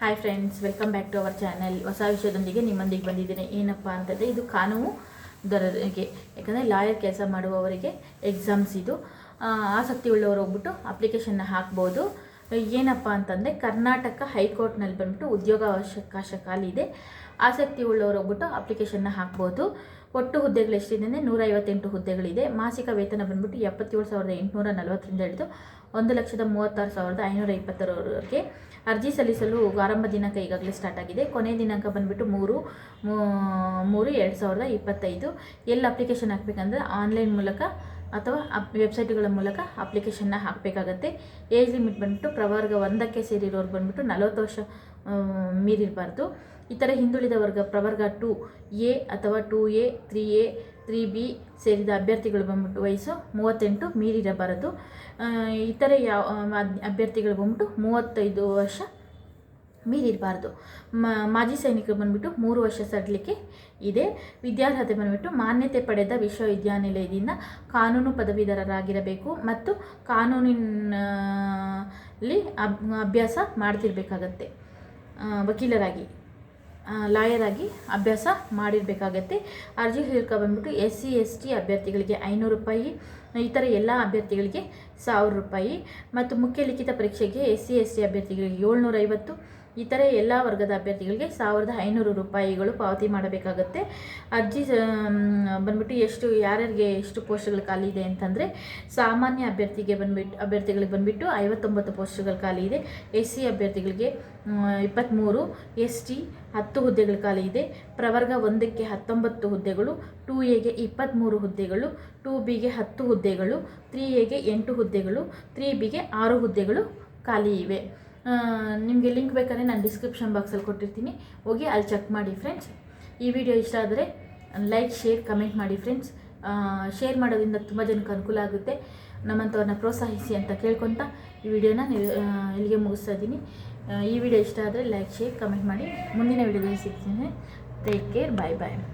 Hi friends, welcome back to our channel. ಹೊಸ ವಿಷಯದೊಂದಿಗೆ ನಿಮ್ಮೊಂದಿಗೆ ಬಂದಿದ್ದೇನೆ. ಏನಪ್ಪ ಅಂತಂದರೆ, ಇದು ಕಾನೂನು ದರರಿಗೆ, ಯಾಕಂದರೆ ಲಾಯರ್ ಕೆಲಸ ಮಾಡುವವರಿಗೆ ಎಕ್ಸಾಮ್ಸ್ ಇದು. ಆಸಕ್ತಿ ಉಳ್ಳವರು ಹೋಗ್ಬಿಟ್ಟು ಅಪ್ಲಿಕೇಶನ್ನ ಹಾಕ್ಬೋದು. ಏನಪ್ಪ ಅಂತಂದರೆ, ಕರ್ನಾಟಕ ಹೈಕೋರ್ಟ್ನಲ್ಲಿ ಬಂದ್ಬಿಟ್ಟು ಉದ್ಯೋಗಾವಕಾಶ ಖಾಲಿ ಇದೆ. ಆಸಕ್ತಿ ಉಳ್ಳವರು ಹೋಗ್ಬಿಟ್ಟು ಅಪ್ಲಿಕೇಶನ್ನ ಹಾಕ್ಬೋದು. ಒಟ್ಟು ಹುದ್ದೆಗಳು ಎಷ್ಟಿದೆ ಅಂದರೆ 158 ಹುದ್ದೆಗಳಿದೆ. ಮಾಸಿಕ ವೇತನ ಬಂದ್ಬಿಟ್ಟು 77,840ರಿಂದ ಹಿಡಿದು 1,36,520ವರೆಗೆ. ಅರ್ಜಿ ಸಲ್ಲಿಸಲು ಆರಂಭ ದಿನಾಂಕ ಈಗಾಗಲೇ ಸ್ಟಾರ್ಟ್ ಆಗಿದೆ. ಕೊನೆಯ ದಿನಾಂಕ ಬಂದ್ಬಿಟ್ಟು 3/3/2025. ಎಲ್ಲಿ ಅಪ್ಲಿಕೇಶನ್ ಹಾಕಬೇಕಂದ್ರೆ ಆನ್ಲೈನ್ ಮೂಲಕ ಅಥವಾ ವೆಬ್ಸೈಟ್ಗಳ ಮೂಲಕ ಅಪ್ಲಿಕೇಶನ್ನ ಹಾಕಬೇಕಾಗತ್ತೆ. ಏಜ್ ಲಿಮಿಟ್ ಬಂದ್ಬಿಟ್ಟು ಪ್ರವರ್ಗ 1ಕ್ಕೆ ಸೇರಿರೋರು ಬಂದ್ಬಿಟ್ಟು 40 ವರ್ಷ ಮೀರಿರಬಾರ್ದು. ಇತರ ಹಿಂದುಳಿದ ವರ್ಗ ಪ್ರವರ್ಗ 2A ಅಥವಾ 2A 3A 3B ಸೇರಿದ ಅಭ್ಯರ್ಥಿಗಳು ಬಂದ್ಬಿಟ್ಟು ವಯಸ್ಸು 38 ಮೀರಿರಬಾರದು. ಇತರೆ ಯಾವ ಅಭ್ಯರ್ಥಿಗಳು ಬಂದ್ಬಿಟ್ಟು 35 ವರ್ಷ ಮೀರಿರಬಾರ್ದು. ಮಾಜಿ ಸೈನಿಕರು ಬಂದ್ಬಿಟ್ಟು 3 ವರ್ಷ ಸಡಿಲಿಕೆ ಇದೆ. ವಿದ್ಯಾರ್ಹತೆ ಬಂದ್ಬಿಟ್ಟು ಮಾನ್ಯತೆ ಪಡೆದ ವಿಶ್ವವಿದ್ಯಾನಿಲಯದಿಂದ ಕಾನೂನು ಪದವೀಧರರಾಗಿರಬೇಕು ಮತ್ತು ಕಾನೂನಿನಲ್ಲಿ ಅಭ್ಯಾಸ ಮಾಡ್ತಿರ್ಬೇಕಾಗತ್ತೆ. ವಕೀಲರಾಗಿ, ಲಾಯರ್ ಆಗಿ ಅಭ್ಯಾಸ ಮಾಡಿರಬೇಕಾಗತ್ತೆ. ಅರ್ಜಿ ಶುಲ್ಕ ಬಂದ್ಬಿಟ್ಟು SC ST ಅಭ್ಯರ್ಥಿಗಳಿಗೆ 500 ರೂಪಾಯಿ, ಇತರ ಎಲ್ಲ ಅಭ್ಯರ್ಥಿಗಳಿಗೆ 1000 ರೂಪಾಯಿ ಮತ್ತು ಮುಖ್ಯ ಲಿಖಿತ ಪರೀಕ್ಷೆಗೆ SC ST ಅಭ್ಯರ್ಥಿಗಳಿಗೆ 750, ಇತರೆ ಎಲ್ಲ ವರ್ಗದ ಅಭ್ಯರ್ಥಿಗಳಿಗೆ 1500 ರೂಪಾಯಿಗಳು ಪಾವತಿ ಮಾಡಬೇಕಾಗತ್ತೆ. ಅರ್ಜಿ ಬಂದ್ಬಿಟ್ಟು ಯಾರ್ಯಾರಿಗೆ ಎಷ್ಟು ಪೋಸ್ಟ್ಗಳು ಖಾಲಿ ಇದೆ ಅಂತಂದರೆ, ಸಾಮಾನ್ಯ ಅಭ್ಯರ್ಥಿಗಳಿಗೆ ಬಂದ್ಬಿಟ್ಟು 59 ಪೋಸ್ಟ್ಗಳು ಖಾಲಿ ಇದೆ. SC ಅಭ್ಯರ್ಥಿಗಳಿಗೆ 23, ST 10 ಹುದ್ದೆಗಳು ಖಾಲಿ ಇದೆ. ಪ್ರವರ್ಗ 1ಕ್ಕೆ 19 ಹುದ್ದೆಗಳು, 2Aಗೆ 23 ಹುದ್ದೆಗಳು, 2Bಗೆ 10 ಹುದ್ದೆಗಳು, 3Aಗೆ 8 ಹುದ್ದೆಗಳು, 3Bಗೆ 6 ಹುದ್ದೆಗಳು ಖಾಲಿ ಇವೆ. ನಿಮಗೆ ಲಿಂಕ್ ಬೇಕಾದರೆ ನಾನು ಡಿಸ್ಕ್ರಿಪ್ಷನ್ ಬಾಕ್ಸಲ್ಲಿ ಕೊಟ್ಟಿರ್ತೀನಿ, ಹೋಗಿ ಅಲ್ಲಿ ಚೆಕ್ ಮಾಡಿ ಫ್ರೆಂಡ್ಸ್. ಈ ವಿಡಿಯೋ ಇಷ್ಟ ಆದರೆ ಲೈಕ್, ಶೇರ್, ಕಮೆಂಟ್ ಮಾಡಿ ಫ್ರೆಂಡ್ಸ್. ಶೇರ್ ಮಾಡೋದ್ರಿಂದ ತುಂಬ ಜನಕ್ಕೆ ಅನುಕೂಲ ಆಗುತ್ತೆ. ನಮ್ಮಂಥವ್ರನ್ನ ಪ್ರೋತ್ಸಾಹಿಸಿ ಅಂತ ಕೇಳ್ಕೊತ ಈ ವಿಡಿಯೋನ ಇಲ್ಲಿಗೆ ಮುಗಿಸ್ತಾ ಇದ್ದೀನಿ. ಈ ವಿಡಿಯೋ ಇಷ್ಟ ಆದರೆ ಲೈಕ್, ಶೇರ್, ಕಮೆಂಟ್ ಮಾಡಿ. ಮುಂದಿನ ವಿಡಿಯೋದಲ್ಲಿ ಸಿಗ್ತೀನಿ. ಟೇಕ್ ಕೇರ್, ಬಾಯ್ ಬಾಯ್.